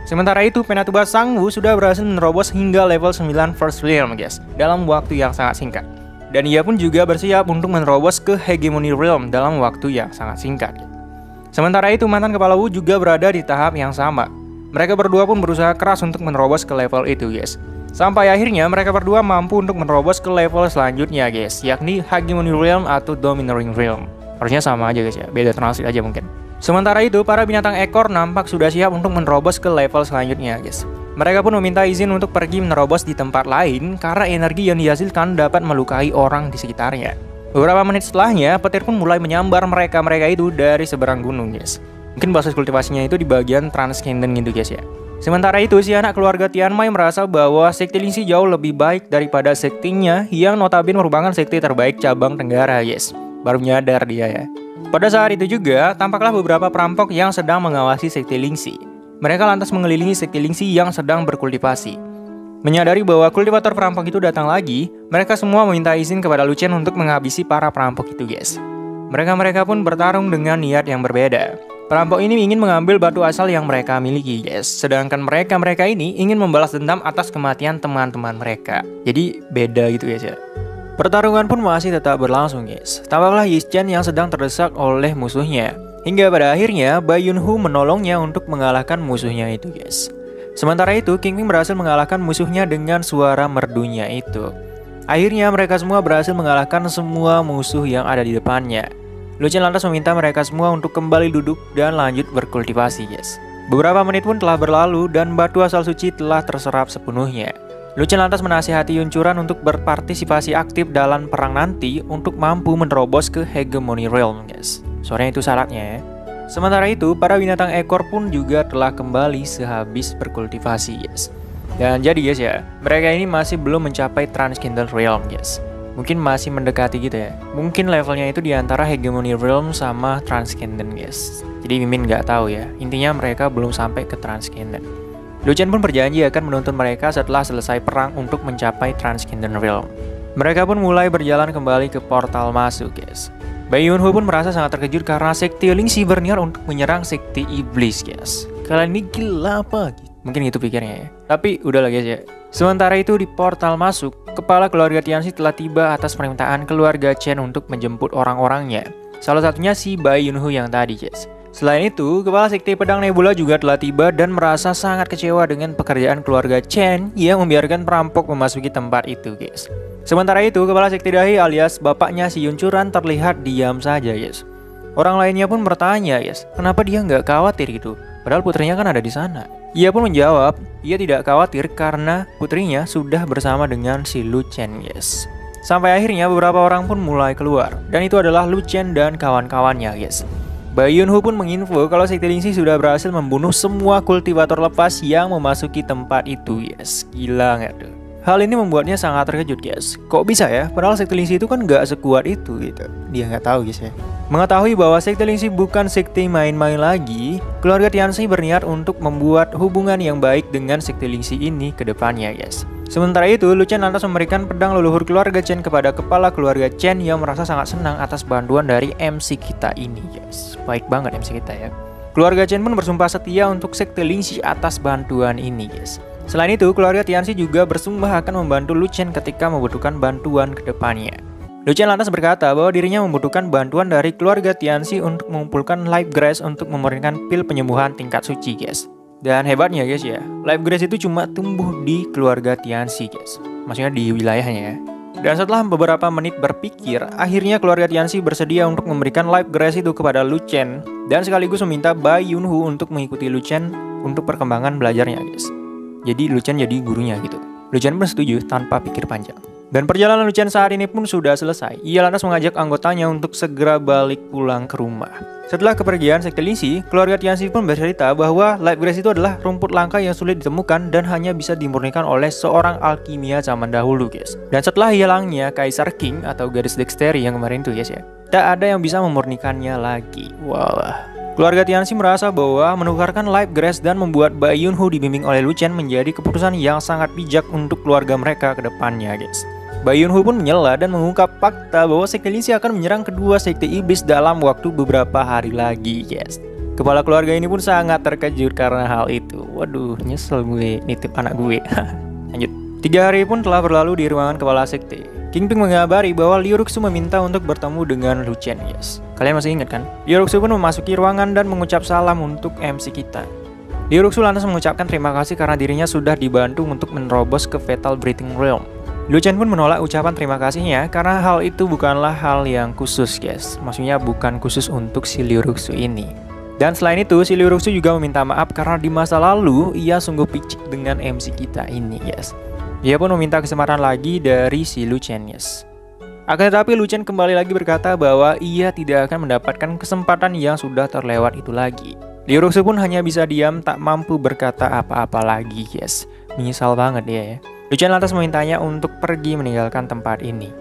Sementara itu, Penatua Sangwu sudah berhasil menerobos hingga level 9 First Realm, guys, dalam waktu yang sangat singkat. Dan ia pun juga bersiap untuk menerobos ke Hegemony Realm dalam waktu yang sangat singkat. Sementara itu, mantan kepala Wu juga berada di tahap yang sama. Mereka berdua pun berusaha keras untuk menerobos ke level itu, guys. Sampai akhirnya mereka berdua mampu untuk menerobos ke level selanjutnya, guys, yakni Hegemony Realm atau Domineering Realm. Harusnya sama aja, guys ya, beda translate aja mungkin. Sementara itu, para binatang ekor nampak sudah siap untuk menerobos ke level selanjutnya, guys. Mereka pun meminta izin untuk pergi menerobos di tempat lain karena energi yang dihasilkan dapat melukai orang di sekitarnya. Beberapa menit setelahnya, petir pun mulai menyambar mereka itu dari seberang gunung, guys. Mungkin proses kultivasinya itu di bagian transcendent gitu, guys ya. Sementara itu, si anak keluarga Tianmai merasa bahwa sekte Lingxi jauh lebih baik daripada sektinya yang notabene merupakan sekte terbaik cabang Tenggara, yes. Baru nyadar dia ya. Pada saat itu juga, tampaklah beberapa perampok yang sedang mengawasi sekte Lingxi. Mereka lantas mengelilingi sekte Lingxi yang sedang berkultivasi. Menyadari bahwa kultivator perampok itu datang lagi, mereka semua meminta izin kepada Lu Chen untuk menghabisi para perampok itu, guys. Mereka pun bertarung dengan niat yang berbeda. Perampok ini ingin mengambil batu asal yang mereka miliki, guys. Sedangkan mereka ini ingin membalas dendam atas kematian teman-teman mereka. Jadi beda gitu, guys ya. Pertarungan pun masih tetap berlangsung, guys. Tampaklah Yi Chen yang sedang terdesak oleh musuhnya. Hingga pada akhirnya, Bai Yunhu menolongnya untuk mengalahkan musuhnya itu, guys. Sementara itu, King Ping berhasil mengalahkan musuhnya dengan suara merdunya itu. Akhirnya mereka semua berhasil mengalahkan semua musuh yang ada di depannya. Lu Chen lantas meminta mereka semua untuk kembali duduk dan lanjut berkultivasi, guys. Beberapa menit pun telah berlalu dan batu asal suci telah terserap sepenuhnya. Lu Chen lantas menasihati Yuncuran untuk berpartisipasi aktif dalam perang nanti untuk mampu menerobos ke Hegemony Realm, guys. Soalnya itu syaratnya ya. Sementara itu, para binatang ekor pun juga telah kembali sehabis berkultivasi, guys. Dan jadi guys ya, mereka ini masih belum mencapai Transkindle Realm, guys. Mungkin masih mendekati gitu ya. Mungkin levelnya itu di antara Hegemony Realm sama Transkindle, guys. Jadi Mimin nggak tahu ya. Intinya mereka belum sampai ke Transkindle. Lu Chen pun berjanji akan menuntun mereka setelah selesai perang untuk mencapai Transkindle Realm. Mereka pun mulai berjalan kembali ke portal masuk, guys. Bai Yunhu pun merasa sangat terkejut karena sekte Lingxi berniat untuk menyerang sekte iblis, guys. Kalian ini gila apa? Mungkin itu pikirnya ya. Tapi udahlah guys ya. Sementara itu di portal masuk, kepala keluarga Tianxi telah tiba atas permintaan keluarga Chen untuk menjemput orang-orangnya. Salah satunya si Bai Yunhu yang tadi, guys. Selain itu, kepala sekte pedang Nebula juga telah tiba dan merasa sangat kecewa dengan pekerjaan keluarga Chen yang membiarkan perampok memasuki tempat itu, guys. Sementara itu, kepala sekte Dahi alias bapaknya si Yuncuran terlihat diam saja, guys. Orang lainnya pun bertanya, guys, kenapa dia nggak khawatir gitu? Padahal putrinya kan ada di sana. Ia pun menjawab, ia tidak khawatir karena putrinya sudah bersama dengan si Lu Chen, guys. Sampai akhirnya beberapa orang pun mulai keluar, dan itu adalah Lu Chen dan kawan-kawannya, guys. Bai Yunhu pun menginfo kalau sekte Lingxi sudah berhasil membunuh semua kultivator lepas yang memasuki tempat itu, guys. Gila nggak tuh? Hal ini membuatnya sangat terkejut, guys. Kok bisa ya? Padahal sekte Lingxi itu kan nggak sekuat itu gitu. Dia nggak tahu, guys ya. Mengetahui bahwa sekte Lingxi bukan sekte main-main lagi, keluarga Tianxi berniat untuk membuat hubungan yang baik dengan sekte Lingxi ini ke depannya, guys. Sementara itu, Lu Chen lantas memberikan pedang leluhur keluarga Chen kepada kepala keluarga Chen yang merasa sangat senang atas bantuan dari MC kita ini, guys. Baik banget MC kita ya. Keluarga Chen pun bersumpah setia untuk sekte Lingxi atas bantuan ini, guys. Selain itu, keluarga Tianxi juga bersumpah akan membantu Lu Chen ketika membutuhkan bantuan ke depannya. Lu Chen lantas berkata bahwa dirinya membutuhkan bantuan dari keluarga Tianxi untuk mengumpulkan Life Grace untuk memurnikan pil penyembuhan tingkat suci, guys. Dan hebatnya guys ya, Life Grace itu cuma tumbuh di keluarga Tianxi, guys. Maksudnya di wilayahnya ya. Dan setelah beberapa menit berpikir, akhirnya keluarga Tianxi bersedia untuk memberikan Life Grace itu kepada Lu Chen dan sekaligus meminta Bai Yunhu untuk mengikuti Lu Chen untuk perkembangan belajarnya, guys. Jadi Lu Chen jadi gurunya gitu. Lu Chen pun setuju tanpa pikir panjang. Dan perjalanan Lu Chen saat ini pun sudah selesai. Ia lantas mengajak anggotanya untuk segera balik pulang ke rumah. Setelah kepergian sekte Lingxi, keluarga Tianxi pun bercerita bahwa Life Grace itu adalah rumput langka yang sulit ditemukan dan hanya bisa dimurnikan oleh seorang alkimia zaman dahulu, guys. Dan setelah hilangnya Kaisar King atau gadis Dexterity yang kemarin tuh, guys ya, tak ada yang bisa memurnikannya lagi. Wah. Keluarga Tianxi merasa bahwa menukarkan Life Grace dan membuat Bai Yunhu dibimbing oleh Lu Chen menjadi keputusan yang sangat bijak untuk keluarga mereka ke depannya, guys. Bai Yunhu pun menyela dan mengungkap fakta bahwa sekte Lingxi akan menyerang kedua sekte iblis dalam waktu beberapa hari lagi, guys. Kepala keluarga ini pun sangat terkejut karena hal itu. Waduh, nyesel gue nitip anak gue. Lanjut. 3 hari pun telah berlalu di ruangan kepala sekte. King Ping mengabari bahwa Liu Ruxu meminta untuk bertemu dengan Lu Chen, guys. Kalian masih ingat kan? Liu Ruxu pun memasuki ruangan dan mengucap salam untuk MC kita. Liu Ruxu lantas mengucapkan terima kasih karena dirinya sudah dibantu untuk menerobos ke Fatal Breathing Realm. Lu Chen pun menolak ucapan terima kasihnya karena hal itu bukanlah hal yang khusus, guys. Maksudnya bukan khusus untuk si Liu Ruxu ini. Dan selain itu, si Liu Ruxu juga meminta maaf karena di masa lalu ia sungguh picik dengan MC kita ini, guys. Dia pun meminta kesempatan lagi dari si Lu Chen, yes. Akan tetapi Lu Chen kembali lagi berkata bahwa ia tidak akan mendapatkan kesempatan yang sudah terlewat itu lagi. Liu Ruxu pun hanya bisa diam, tak mampu berkata apa-apa lagi, guys. Menyesal banget dia ya. Lu Chen lantas memintanya untuk pergi meninggalkan tempat ini.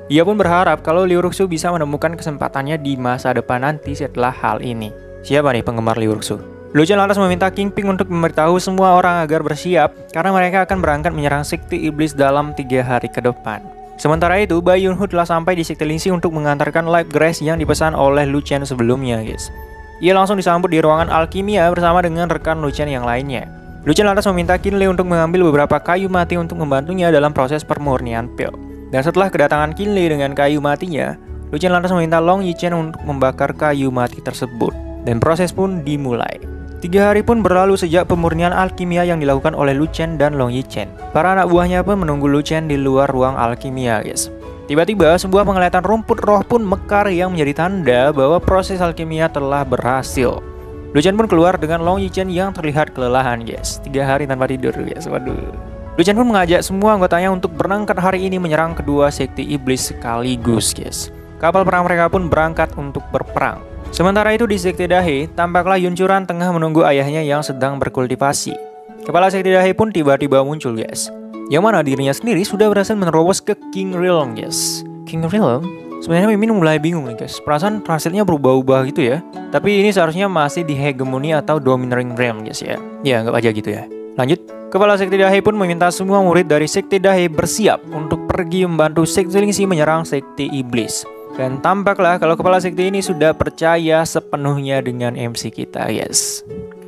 Ia pun berharap kalau Liu Ruxu bisa menemukan kesempatannya di masa depan nanti setelah hal ini. Siapa nih penggemar Liu Ruxu? Lu Chen lantas meminta King Ping untuk memberitahu semua orang agar bersiap karena mereka akan berangkat menyerang sekte iblis dalam 3 hari ke depan. Sementara itu, Bai Yunhu telah sampai di sekte Lingxi untuk mengantarkan live grace yang dipesan oleh Lu Chen sebelumnya, guys. Ia langsung disambut di ruangan alkimia bersama dengan rekan Lu Chen yang lainnya. Lu Chen lantas meminta Qin Li untuk mengambil beberapa kayu mati untuk membantunya dalam proses permurnian pil. Dan setelah kedatangan Qin Li dengan kayu matinya, Lu Chen lantas meminta Long Yichen untuk membakar kayu mati tersebut. Dan proses pun dimulai. 3 hari pun berlalu sejak pemurnian alkimia yang dilakukan oleh Lu Chen dan Long Yichen. Para anak buahnya pun menunggu Lu Chen di luar ruang alkimia, guys. Tiba-tiba sebuah penglihatan rumput roh pun mekar yang menjadi tanda bahwa proses alkimia telah berhasil. Lu Chen pun keluar dengan Long Yichen yang terlihat kelelahan, guys. 3 hari tanpa tidur, guys. Waduh. Lu Chen pun mengajak semua anggotanya untuk berangkat hari ini menyerang kedua sekte iblis sekaligus, guys. Kapal perang mereka pun berangkat untuk berperang. Sementara itu di sekte Dahe, tampaklah Yuncuran tengah menunggu ayahnya yang sedang berkultivasi. Kepala sekte Dahe pun tiba-tiba muncul, guys. Yang mana dirinya sendiri sudah berhasil menerobos ke King Realm, guys. King Realm? Sebenarnya Mimin mulai bingung nih, guys. Perasaan translate-nya berubah-ubah gitu ya. Tapi ini seharusnya masih di hegemoni atau domineering realm, guys ya. Ya, anggap aja gitu ya. Lanjut. Kepala sekte Dahe pun meminta semua murid dari sekte Dahe bersiap untuk pergi membantu sekte Lingxi menyerang sekte iblis. Dan tampaklah kalau kepala sekte ini sudah percaya sepenuhnya dengan MC kita, guys.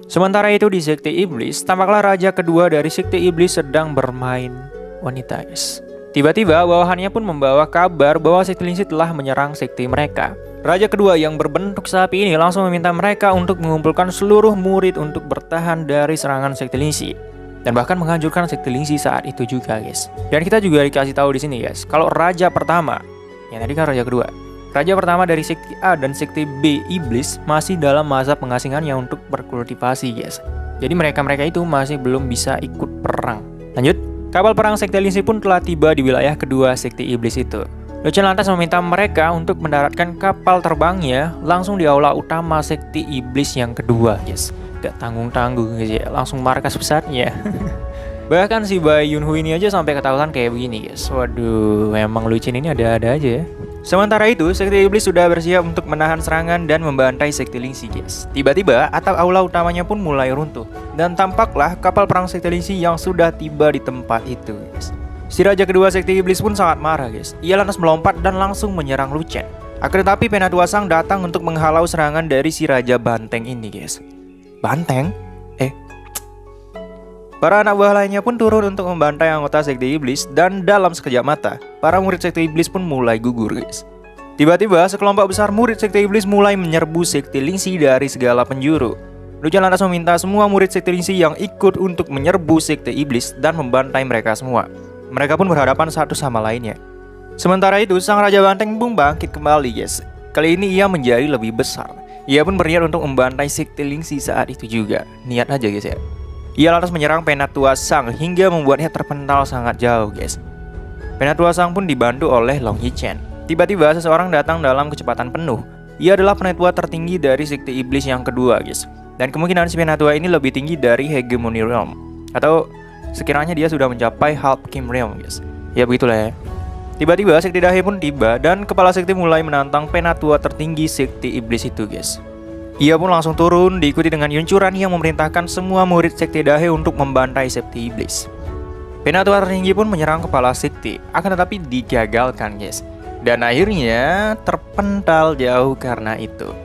Sementara itu di sekte iblis, tampaklah raja kedua dari sekte iblis sedang bermain wanita, guys. Tiba-tiba bawahannya pun membawa kabar bahwa sekte Lingxi telah menyerang sekte mereka. Raja kedua yang berbentuk sapi ini langsung meminta mereka untuk mengumpulkan seluruh murid untuk bertahan dari serangan sekte Lingxi. Dan bahkan menghancurkan sekte Lingxi saat itu juga, guys. Dan kita juga dikasih tahu di sini, guys, kalau raja pertama, yang tadi kan raja kedua, raja pertama dari sekte A dan sekte B iblis masih dalam masa pengasingannya untuk berkultivasi, guys. Jadi mereka-mereka itu masih belum bisa ikut perang. Lanjut, kapal perang sekte Lingxi pun telah tiba di wilayah kedua sekte iblis itu. Lu Chen lantas meminta mereka untuk mendaratkan kapal terbangnya langsung di aula utama sekte iblis yang kedua, guys. Gak tanggung-tanggung, guys ya, langsung markas besarnya. Bahkan si Bai Yunhu ini aja sampai ketakutan kayak begini, guys. Waduh, memang Lu Chen ini ada-ada aja ya. Sementara itu, sekte iblis sudah bersiap untuk menahan serangan dan membantai sekte Lingxi, guys. Tiba-tiba, atap aula utamanya pun mulai runtuh. Dan tampaklah kapal perang sekte Lingxi yang sudah tiba di tempat itu, guys. Si raja kedua sekte iblis pun sangat marah, guys. Ia lantas melompat dan langsung menyerang Lu Chen. Akan tetapi Penatua Sang datang untuk menghalau serangan dari si raja banteng ini, guys. Banteng? Para anak buah lainnya pun turun untuk membantai anggota sekte iblis dan dalam sekejap mata, para murid sekte iblis pun mulai gugur, guys. Tiba-tiba sekelompok besar murid sekte iblis mulai menyerbu sekte Lingxi dari segala penjuru. Lu Chen lantas meminta semua murid sekte Lingxi yang ikut untuk menyerbu sekte iblis dan membantai mereka semua. Mereka pun berhadapan satu sama lainnya. Sementara itu, sang raja banteng pun bangkit kembali, guys. Kali ini ia menjadi lebih besar. Ia pun berniat untuk membantai sekte Lingxi saat itu juga. Niat aja, guys ya. Ia lantas menyerang Penatua Sang hingga membuatnya terpental sangat jauh, guys. Penatua Sang pun dibantu oleh Long Yichen. Tiba-tiba seseorang datang dalam kecepatan penuh. Ia adalah penatua tertinggi dari sekte iblis yang kedua, guys. Dan kemungkinan si penatua ini lebih tinggi dari hegemony realm, atau sekiranya dia sudah mencapai half king realm, guys. Ya begitulah ya. Tiba-tiba sekte Dahe pun tiba dan kepala sekte mulai menantang penatua tertinggi sekte iblis itu, guys. Ia pun langsung turun diikuti dengan Yuncuran yang memerintahkan semua murid sekte Dahe untuk membantai sekte iblis. Penatua tertinggi pun menyerang kepala sekte, akan tetapi digagalkan, guys. Dan akhirnya terpental jauh karena itu.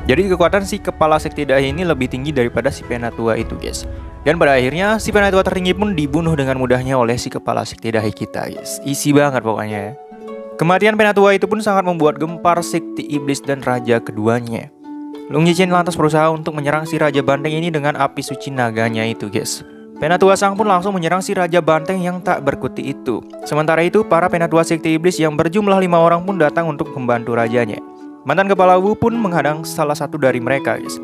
Jadi kekuatan si kepala sekte Dahe ini lebih tinggi daripada si penatua itu, guys. Dan pada akhirnya si penatua tertinggi pun dibunuh dengan mudahnya oleh si kepala sekte Dahe kita, guys. Isi banget pokoknya. Kematian penatua itu pun sangat membuat gempar sekte iblis dan raja keduanya. Long Yichen lantas berusaha untuk menyerang si raja banteng ini dengan api suci naganya itu, guys. Penatua Sang pun langsung menyerang si raja banteng yang tak berkutik itu. Sementara itu, para penatua sekte iblis yang berjumlah 5 orang pun datang untuk membantu rajanya. Mantan kepala Wu pun menghadang salah satu dari mereka, guys.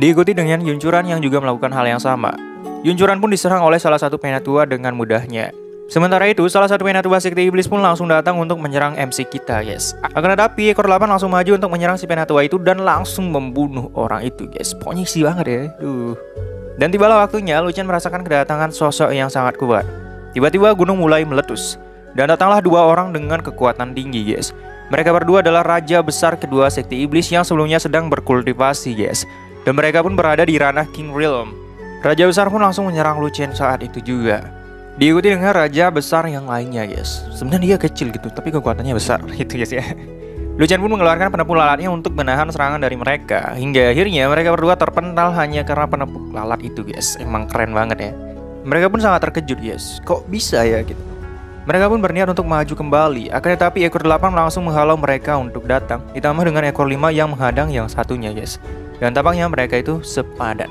Diikuti dengan Yuncuran yang juga melakukan hal yang sama. Yuncuran pun diserang oleh salah satu penatua dengan mudahnya. Sementara itu, salah satu penatua sekte iblis pun langsung datang untuk menyerang MC kita, guys. Akan tetapi, ekor 8 langsung maju untuk menyerang si penatua itu dan langsung membunuh orang itu, guys. Pokoknya isi banget ya. Dan tibalah waktunya Lucien merasakan kedatangan sosok yang sangat kuat. Tiba-tiba gunung mulai meletus. Dan datanglah dua orang dengan kekuatan tinggi, guys. Mereka berdua adalah raja besar kedua sekte iblis yang sebelumnya sedang berkultivasi, guys. Dan mereka pun berada di ranah King Realm. Raja besar pun langsung menyerang Lucien saat itu juga. Diikuti dengan raja besar yang lainnya, guys. Sebenarnya dia kecil gitu, tapi kekuatannya besar gitu, guys ya. Lucien pun mengeluarkan penepuk lalatnya untuk menahan serangan dari mereka. Hingga akhirnya mereka berdua terpental hanya karena penepuk lalat itu, guys. Emang keren banget ya. Mereka pun sangat terkejut, guys. Kok bisa ya gitu. Mereka pun berniat untuk maju kembali. Akan tetapi ekor 8 langsung menghalau mereka untuk datang. Ditambah dengan ekor 5 yang menghadang yang satunya, guys. Dan tampaknya mereka itu sepadan.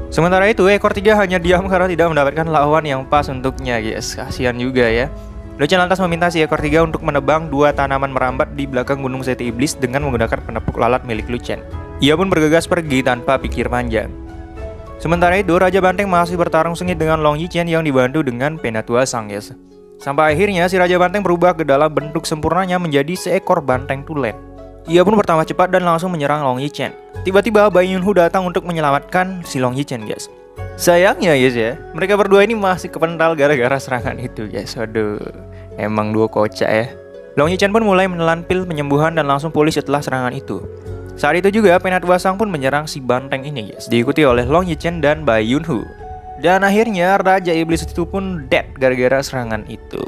Sementara itu, ekor 3 hanya diam karena tidak mendapatkan lawan yang pas untuknya, guys. Kasihan juga ya. Lucien lantas meminta si ekor 3 untuk menebang dua tanaman merambat di belakang gunung sekte iblis dengan menggunakan penepuk lalat milik Lucien. Ia pun bergegas pergi tanpa pikir panjang. Sementara itu, Raja Banteng masih bertarung sengit dengan Long Yichen yang dibantu dengan penatua Sang, guys. Sampai akhirnya si Raja Banteng berubah ke dalam bentuk sempurnanya menjadi seekor banteng tulen. Ia pun bertambah cepat dan langsung menyerang Long Yichen. Tiba-tiba Bai Yunhu datang untuk menyelamatkan si Long Yichen, guys. Sayangnya, guys ya, mereka berdua ini masih kepental gara-gara serangan itu, guys. Aduh, emang dua kocak ya. Long Yichen pun mulai menelan pil penyembuhan dan langsung pulih setelah serangan itu. Saat itu juga penatua Sang pun menyerang si banteng ini, guys, diikuti oleh Long Yichen dan Bai Yunhu. Dan akhirnya Raja Iblis itu pun dead gara-gara serangan itu.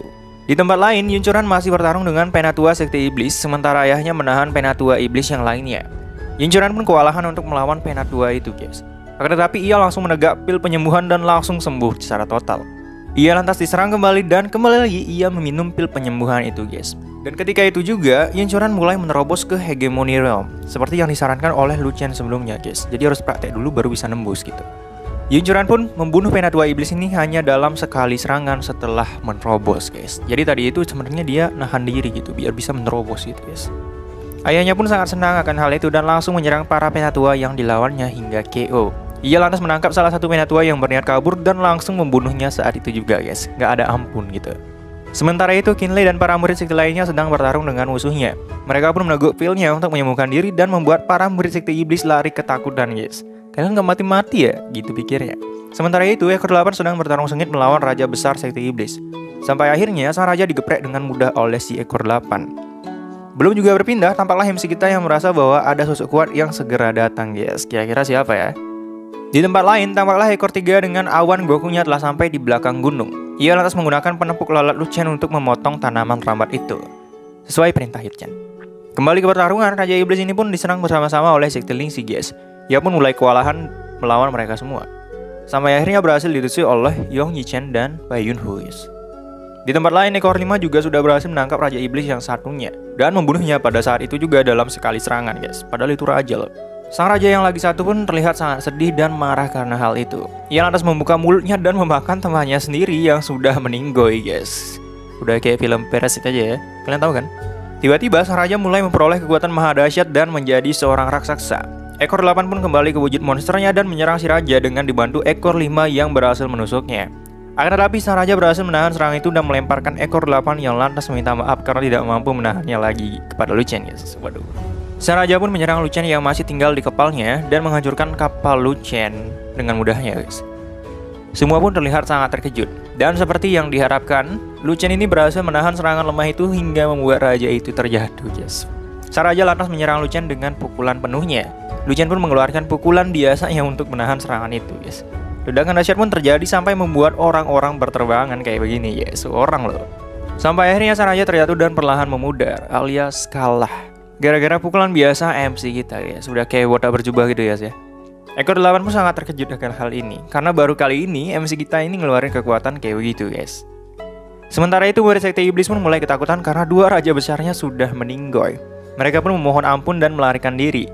Di tempat lain, Yunchuran masih bertarung dengan penatua sekte iblis, sementara ayahnya menahan penatua iblis yang lainnya. Yunchuran pun kewalahan untuk melawan penatua itu, guys. Akan tetapi ia langsung menegak pil penyembuhan dan langsung sembuh secara total. Ia lantas diserang kembali dan kembali lagi ia meminum pil penyembuhan itu, guys. Dan ketika itu juga, Yunchuran mulai menerobos ke Hegemony Realm, seperti yang disarankan oleh Lucien sebelumnya, guys. Jadi harus praktek dulu baru bisa nembus gitu. Yunchuran pun membunuh penatua iblis ini hanya dalam sekali serangan setelah menerobos, guys. Jadi tadi itu sebenarnya dia nahan diri gitu biar bisa menerobos gitu, guys. Ayahnya pun sangat senang akan hal itu dan langsung menyerang para penatua yang dilawannya hingga KO. Ia lantas menangkap salah satu penatua yang berniat kabur dan langsung membunuhnya saat itu juga, guys. Gak ada ampun gitu. Sementara itu, Qinlei dan para murid sekte lainnya sedang bertarung dengan musuhnya. Mereka pun meneguk pilnya untuk menyembuhkan diri dan membuat para murid sekte iblis lari ketakutan, guys. Kalian gak mati-mati ya? Gitu pikirnya. Sementara itu, ekor 8 sedang bertarung sengit melawan raja besar sekte iblis. Sampai akhirnya, sang raja digeprek dengan mudah oleh si ekor 8. Belum juga berpindah, tampaklah MC kita yang merasa bahwa ada sosok kuat yang segera datang, guys. Kira-kira siapa ya? Di tempat lain, tampaklah ekor 3 dengan awan Gokunya telah sampai di belakang gunung. Ia lantas menggunakan penepuk lalat Lucien untuk memotong tanaman rambat itu. Sesuai perintah Lucien. Kembali ke pertarungan, raja iblis ini pun diserang bersama-sama oleh sekte Lingxi, guys. Ia pun mulai kewalahan melawan mereka semua. Sampai akhirnya berhasil ditusuk oleh Long Yichen dan Bai Yunhu. Di tempat lain, ekor 5 juga sudah berhasil menangkap Raja Iblis yang satunya dan membunuhnya pada saat itu juga dalam sekali serangan, guys. Padahal itu raja loh. Sang raja yang lagi satu pun terlihat sangat sedih dan marah karena hal itu. Ia lantas membuka mulutnya dan memakan temannya sendiri yang sudah meninggoy, guys. Udah kayak film Parasit aja ya. Kalian tahu kan? Tiba-tiba sang raja mulai memperoleh kekuatan maha dahsyat dan menjadi seorang raksasa. Ekor 8 pun kembali ke wujud monsternya dan menyerang si raja dengan dibantu ekor 5 yang berhasil menusuknya. Akan tetapi sang raja berhasil menahan serangan itu dan melemparkan ekor 8 yang lantas meminta maaf karena tidak mampu menahannya lagi kepada Lucien, guys. Waduh. Sang raja pun menyerang Lucien yang masih tinggal di kapalnya dan menghancurkan kapal Lucien dengan mudahnya, guys. Semua pun terlihat sangat terkejut. Dan seperti yang diharapkan, Lucien ini berhasil menahan serangan lemah itu hingga membuat raja itu terjatuh, guys. Sang raja lantas menyerang Lucien dengan pukulan penuhnya. Lucien pun mengeluarkan pukulan biasanya untuk menahan serangan itu, guys. Ledakan dahsyat pun terjadi sampai membuat orang-orang berterbangan kayak begini, ya. Seorang loh. Sampai akhirnya sang raja terjatuh dan perlahan memudar, alias kalah. Gara-gara pukulan biasa MC kita, ya. Sudah kayak botak berjubah gitu, ya. Ekor 8 pun sangat terkejut akan hal ini, karena baru kali ini MC kita ini ngeluarin kekuatan kayak begitu, guys. Sementara itu, murid sekte iblis pun mulai ketakutan karena dua raja besarnya sudah meninggoy. Mereka pun memohon ampun dan melarikan diri.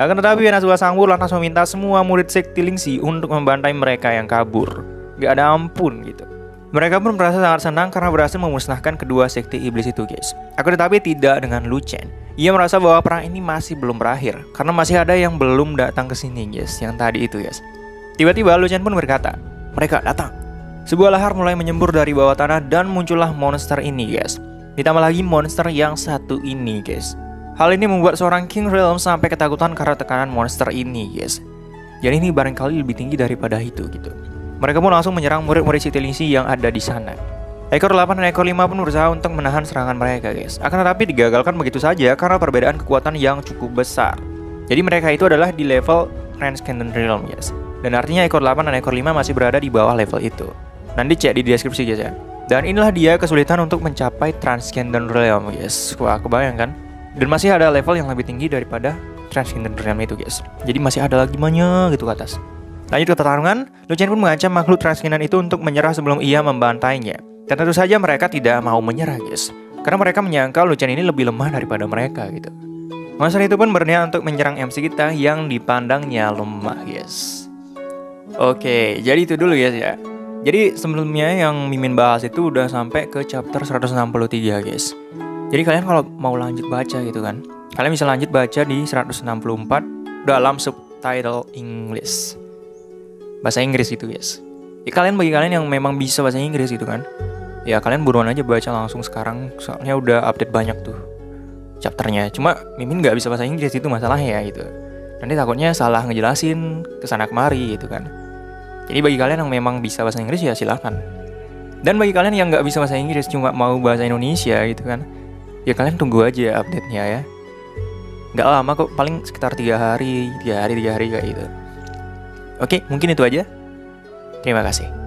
Akan tetapi Penatua Sangwoo lantas meminta semua murid sekte Lingxi untuk membantai mereka yang kabur. Gak ada ampun gitu. Mereka pun merasa sangat senang karena berhasil memusnahkan kedua sekte iblis itu, guys. Akan tetapi tidak dengan Lucien. Ia merasa bahwa perang ini masih belum berakhir karena masih ada yang belum datang ke sini, guys. Yang tadi itu, guys. Tiba-tiba Lucien pun berkata, "Mereka datang." Sebuah lahar mulai menyembur dari bawah tanah dan muncullah monster ini guys. Ditambah lagi monster yang satu ini guys. Hal ini membuat seorang King Realm sampai ketakutan karena tekanan monster ini guys. Jadi ini barangkali lebih tinggi daripada itu gitu. Mereka pun langsung menyerang murid-murid Citilingsi yang ada di sana. Ekor 8 dan ekor 5 pun berusaha untuk menahan serangan mereka guys. Akan tetapi digagalkan begitu saja karena perbedaan kekuatan yang cukup besar. Jadi mereka itu adalah di level Transcendent Realm guys. Dan artinya ekor 8 dan ekor 5 masih berada di bawah level itu. Nanti cek di deskripsi guys ya. Dan inilah dia kesulitan untuk mencapai Transcendent Realm guys. Wah, kebayang kan? Dan masih ada level yang lebih tinggi daripada Transcendent Realm itu guys. Jadi masih ada lagi banyak gitu ke atas. Lanjut ke pertarungan, Lu Chen pun mengancam makhluk Transcendent itu untuk menyerah sebelum ia membantainya. Dan tentu saja mereka tidak mau menyerah guys. Karena mereka menyangka Lu Chen ini lebih lemah daripada mereka gitu. Monster itu pun berniat untuk menyerang MC kita yang dipandangnya lemah guys. Oke, jadi itu dulu guys ya. Jadi sebelumnya yang Mimin bahas itu udah sampai ke chapter 163 guys. Jadi kalian kalau mau lanjut baca gitu kan, kalian bisa lanjut baca di 164 dalam subtitle English, bahasa Inggris gitu guys. Ya bagi kalian yang memang bisa bahasa Inggris gitu kan, ya kalian buruan aja baca langsung sekarang. Soalnya udah update banyak tuh chapternya. Cuma Mimin gak bisa bahasa Inggris, itu masalahnya gitu. Nanti takutnya salah ngejelasin kesana kemari gitu kan. Jadi bagi kalian yang memang bisa bahasa Inggris ya silahkan. Dan bagi kalian yang nggak bisa bahasa Inggris cuma mau bahasa Indonesia gitu kan, ya kalian tunggu aja update-nya ya. Nggak lama kok, paling sekitar 3 hari kayak gitu. Oke, mungkin itu aja. Terima kasih.